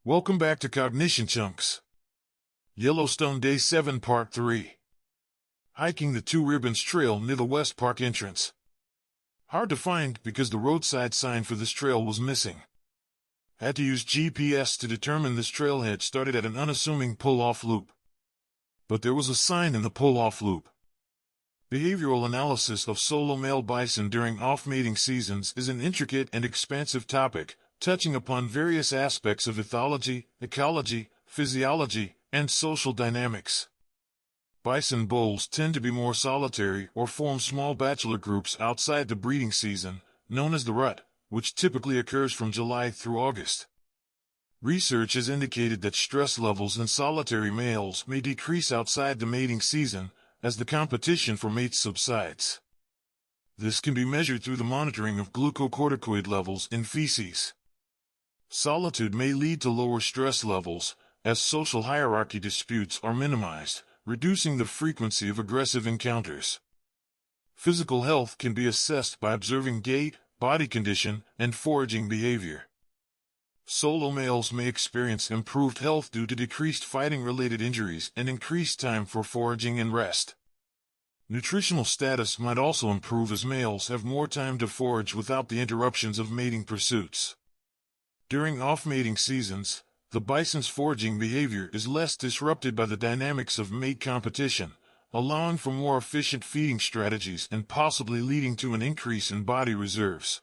Welcome back to CognitionChunks. Yellowstone Day 7 Part 3. Hiking the Two Ribbons Trail near the West Park entrance. Hard to find because the roadside sign for this trail was missing. Had to use GPS to determine this trailhead started at an unassuming pull-off loop. But there was a sign in the pull-off loop. Behavioral analysis of solo male bison during off-mating seasons is an intricate and expansive topic, touching upon various aspects of ethology, ecology, physiology, and social dynamics. Bison bulls tend to be more solitary or form small bachelor groups outside the breeding season, known as the rut, which typically occurs from July through August. Research has indicated that stress levels in solitary males may decrease outside the mating season as the competition for mates subsides. This can be measured through the monitoring of glucocorticoid levels in feces. Solitude may lead to lower stress levels, as social hierarchy disputes are minimized, reducing the frequency of aggressive encounters. Physical health can be assessed by observing gait, body condition, and foraging behavior. Solo males may experience improved health due to decreased fighting-related injuries and increased time for foraging and rest. Nutritional status might also improve as males have more time to forage without the interruptions of mating pursuits. During off-mating seasons, the bison's foraging behavior is less disrupted by the dynamics of mate competition, allowing for more efficient feeding strategies and possibly leading to an increase in body reserves.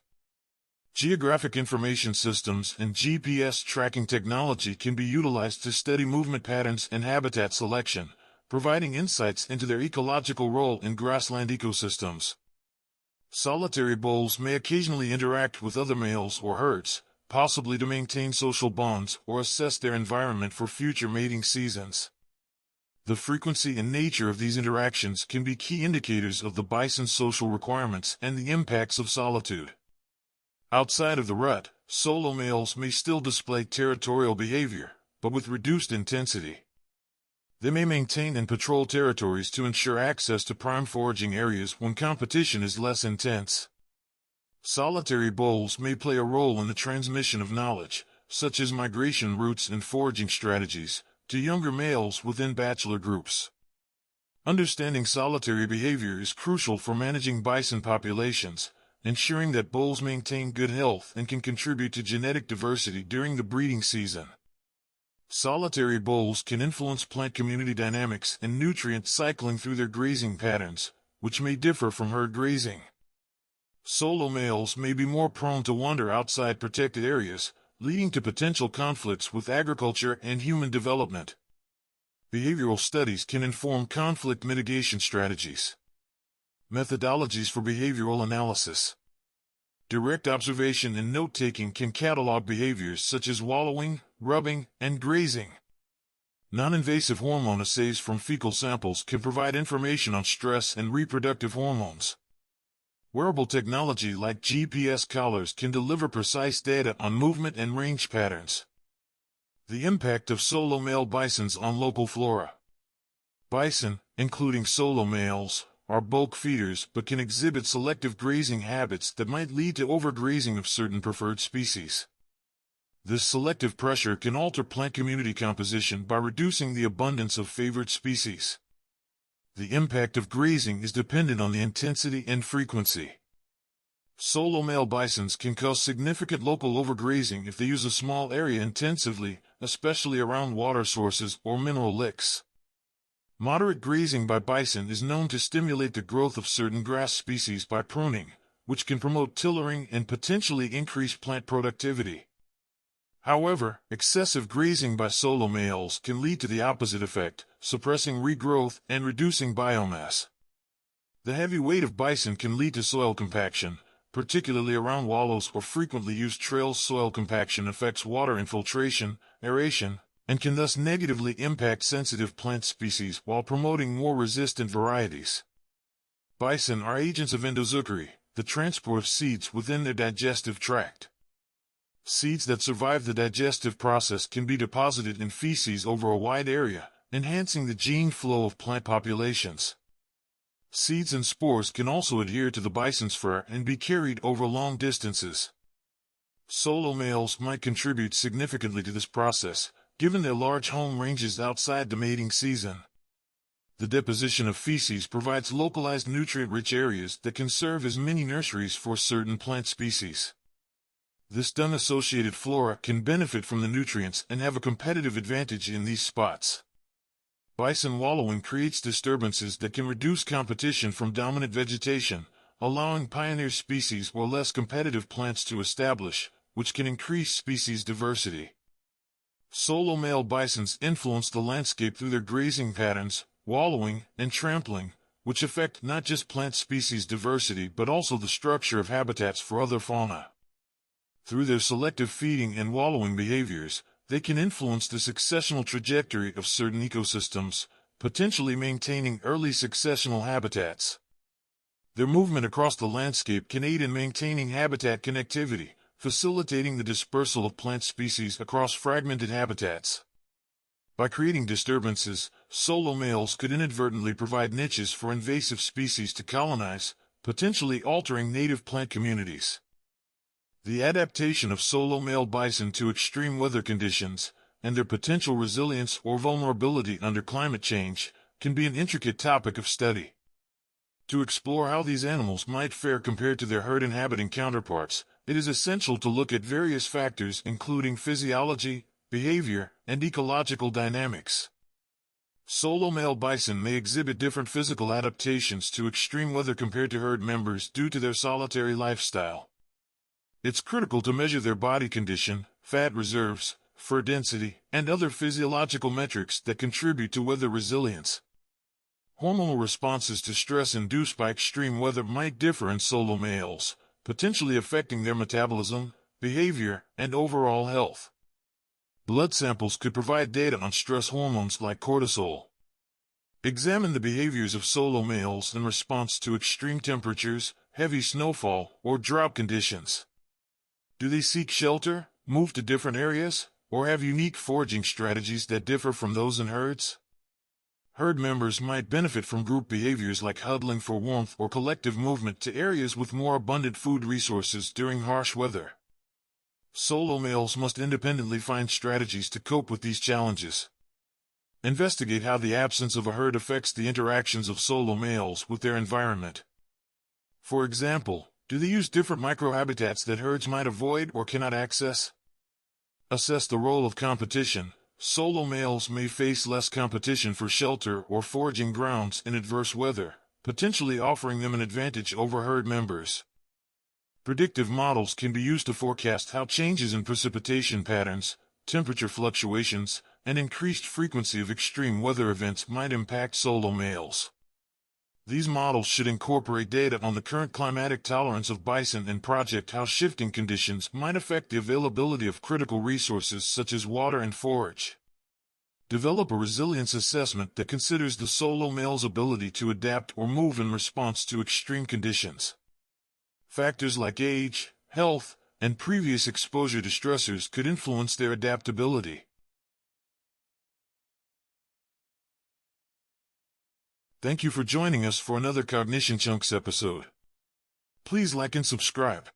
Geographic information systems and GPS tracking technology can be utilized to study movement patterns and habitat selection, providing insights into their ecological role in grassland ecosystems. Solitary bulls may occasionally interact with other males or herds, possibly to maintain social bonds or assess their environment for future mating seasons. The frequency and nature of these interactions can be key indicators of the bison's social requirements and the impacts of solitude. Outside of the rut, solo males may still display territorial behavior, but with reduced intensity. They may maintain and patrol territories to ensure access to prime foraging areas when competition is less intense. Solitary bulls may play a role in the transmission of knowledge, such as migration routes and foraging strategies, to younger males within bachelor groups. Understanding solitary behavior is crucial for managing bison populations, ensuring that bulls maintain good health and can contribute to genetic diversity during the breeding season. Solitary bulls can influence plant community dynamics and nutrient cycling through their grazing patterns, which may differ from herd grazing. Solo males may be more prone to wander outside protected areas, leading to potential conflicts with agriculture and human development. Behavioral studies can inform conflict mitigation strategies. Methodologies for behavioral analysis. Direct observation and note-taking can catalog behaviors such as wallowing, rubbing, and grazing. Non-invasive hormone assays from fecal samples can provide information on stress and reproductive hormones. Wearable technology like GPS collars can deliver precise data on movement and range patterns. The impact of solo male bisons on local flora. Bison, including solo males, are bulk feeders but can exhibit selective grazing habits that might lead to overgrazing of certain preferred species. This selective pressure can alter plant community composition by reducing the abundance of favored species. The impact of grazing is dependent on the intensity and frequency. Solo male bisons can cause significant local overgrazing if they use a small area intensively, especially around water sources or mineral licks. Moderate grazing by bison is known to stimulate the growth of certain grass species by pruning, which can promote tillering and potentially increase plant productivity. However, excessive grazing by solo males can lead to the opposite effect, suppressing regrowth and reducing biomass. The heavy weight of bison can lead to soil compaction, particularly around wallows or frequently used trails. Soil compaction affects water infiltration, aeration, and can thus negatively impact sensitive plant species while promoting more resistant varieties. Bison are agents of endozookery, the transport of seeds within their digestive tract. Seeds that survive the digestive process can be deposited in feces over a wide area, enhancing the gene flow of plant populations. Seeds and spores can also adhere to the bison's fur and be carried over long distances. Solo males might contribute significantly to this process, given their large home ranges outside the mating season. The deposition of feces provides localized nutrient-rich areas that can serve as mini nurseries for certain plant species. This dung-associated flora can benefit from the nutrients and have a competitive advantage in these spots. Bison wallowing creates disturbances that can reduce competition from dominant vegetation, allowing pioneer species or less competitive plants to establish, which can increase species diversity. Solo male bisons influence the landscape through their grazing patterns, wallowing, and trampling, which affect not just plant species diversity but also the structure of habitats for other fauna. Through their selective feeding and wallowing behaviors, they can influence the successional trajectory of certain ecosystems, potentially maintaining early successional habitats. Their movement across the landscape can aid in maintaining habitat connectivity, facilitating the dispersal of plant species across fragmented habitats. By creating disturbances, solo males could inadvertently provide niches for invasive species to colonize, potentially altering native plant communities. The adaptation of solo male bison to extreme weather conditions, and their potential resilience or vulnerability under climate change, can be an intricate topic of study. To explore how these animals might fare compared to their herd-inhabiting counterparts, it is essential to look at various factors including physiology, behavior, and ecological dynamics. Solo male bison may exhibit different physical adaptations to extreme weather compared to herd members due to their solitary lifestyle. It's critical to measure their body condition, fat reserves, fur density, and other physiological metrics that contribute to weather resilience. Hormonal responses to stress induced by extreme weather might differ in solo males, potentially affecting their metabolism, behavior, and overall health. Blood samples could provide data on stress hormones like cortisol. Examine the behaviors of solo males in response to extreme temperatures, heavy snowfall, or drought conditions. Do they seek shelter, move to different areas, or have unique foraging strategies that differ from those in herds? Herd members might benefit from group behaviors like huddling for warmth or collective movement to areas with more abundant food resources during harsh weather. Solo males must independently find strategies to cope with these challenges. Investigate how the absence of a herd affects the interactions of solo males with their environment. For example, do they use different microhabitats that herds might avoid or cannot access? Assess the role of competition. Solo males may face less competition for shelter or foraging grounds in adverse weather, potentially offering them an advantage over herd members. Predictive models can be used to forecast how changes in precipitation patterns, temperature fluctuations, and increased frequency of extreme weather events might impact solo males. These models should incorporate data on the current climatic tolerance of bison and project how shifting conditions might affect the availability of critical resources such as water and forage. Develop a resilience assessment that considers the solo male's ability to adapt or move in response to extreme conditions. Factors like age, health, and previous exposure to stressors could influence their adaptability. Thank you for joining us for another CognitionChunks episode. Please like and subscribe.